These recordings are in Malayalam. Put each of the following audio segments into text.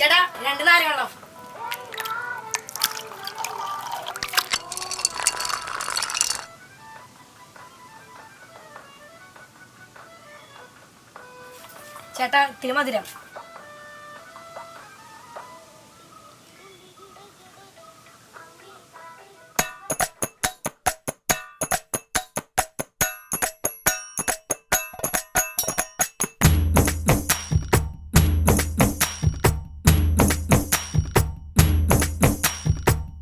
ചേട്ടാ 2 നാരങ്ങ. ചേട്ടാ ഇത്തിരി മധുരം.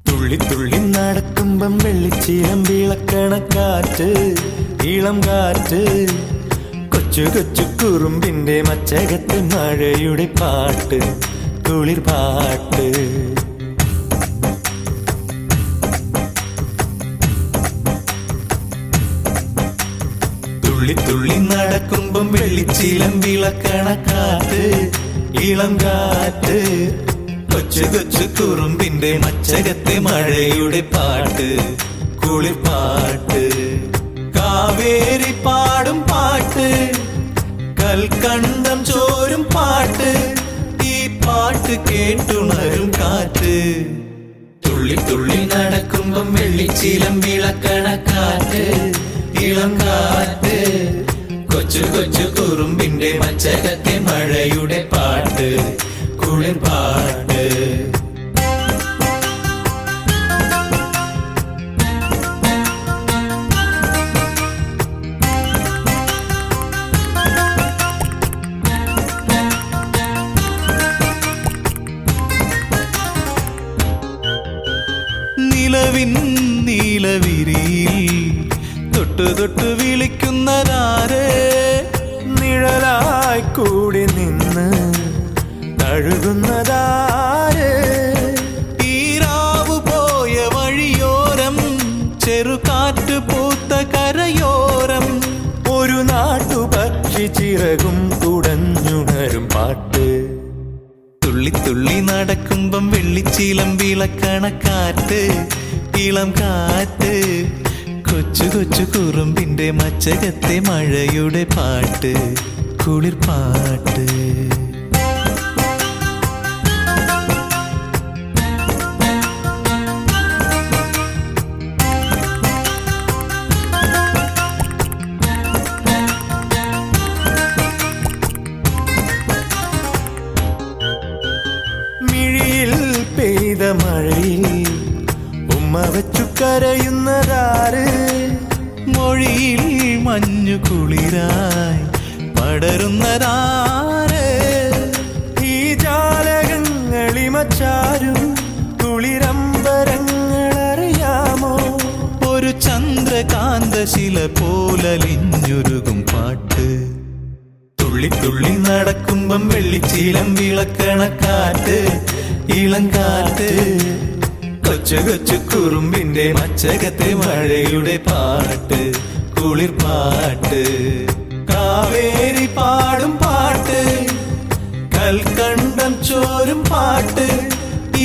തുള്ളി തുള്ളി നടക്കുമ്പം വെള്ളിച്ചീലം വിളക്കണ കാറ്റ്, ഇളം കാറ്റ്, കൊച്ചു കൊച്ചു കുറുമ്പിന്റെ മച്ചകത്ത് മഴയുടെ പാട്ട്, കുളിർ പാട്ട്. തുള്ളി തുള്ളി നടക്കുമ്പം വെള്ളിച്ചീലം വിളക്കണ കാറ്റ്, ഇളം കാറ്റ്, കൊച്ചു കൊച്ചു കുറുമ്പിന്റെ മച്ചകത്തെ മഴയുടെ പാട്ട്, കുളിർ പാട്ട്. കാവേരി പാടും പാട്ട്, കൽക്കണ്ടം ചോരും പാട്ട്, ഈ പാട്ട് കേട്ടുണരും കാറ്റ്. തുള്ളി തുള്ളി നടക്കുമ്പം വെള്ളിച്ചീലം വിളക്കണ കാറ്റ്, ഇളം കാറ്റ്, കൊച്ചു കൊച്ചു കുറുമ്പിന്റെ മച്ചകത്തെ മഴയുടെ പാട്ട്, കുളിർ പാട്ട്. നിലവിൻ നീലവിരിയിൽ തൊട്ടു തൊട്ടു വിളിക്കുന്നതാര്, നിഴലായി കൂടി നിന്ന് തഴുകുന്നതാര്. ഈരാവു പോയ വഴിയോരം, ചെറുകാറ്റ് പൂത്ത കരയോരം, ഒരു നാട്ടുപക്ഷി ചിറകും കുടഞ്ഞുണരും പാട്ട്. തുള്ളി തുള്ളി നടക്കുമ്പം വെള്ളിച്ചീലം വിളക്കണ കാറ്റ്, ഇളം കാറ്റ്, കൊച്ചു കൊച്ചു കുറുമ്പിന്റെ മച്ചകത്തെ മഴയുടെ പാട്ട്, കുളിർ പാട്ട്. മിഴിയിൽ പെയ്ത മഴയിൽ ഉമ്മ വെച്ചു കരയുന്നതാര്, മൊഴിയിൽ മഞ്ഞു കുളിരായി പടരുന്നതാര്. ഈ ജാലകങ്ങളിമച്ചാരും കുളിരമ്പരങ്ങളറിയാമോ, ഒരു ചന്ദ്രകാന്തശില പോലലിഞ്ഞുരുകും പാട്ട്. തുള്ളി തുള്ളി നടക്കുമ്പം വെള്ളിച്ചീലം വിളക്കണ കാറ്റ്, ഇളം കാറ്റ്, കൊച്ചു കൊച്ചു കുറുമ്പിന്റെ മച്ചകത്തെ മഴയുടെ പാട്ട്, കുളിർ പാട്ട്. കാവേരി പാടും പാട്ട്, കൽക്കണ്ടം ചോരും പാട്ട്,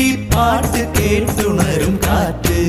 ഈ പാട്ട് കേട്ടുണരും കാറ്റ്.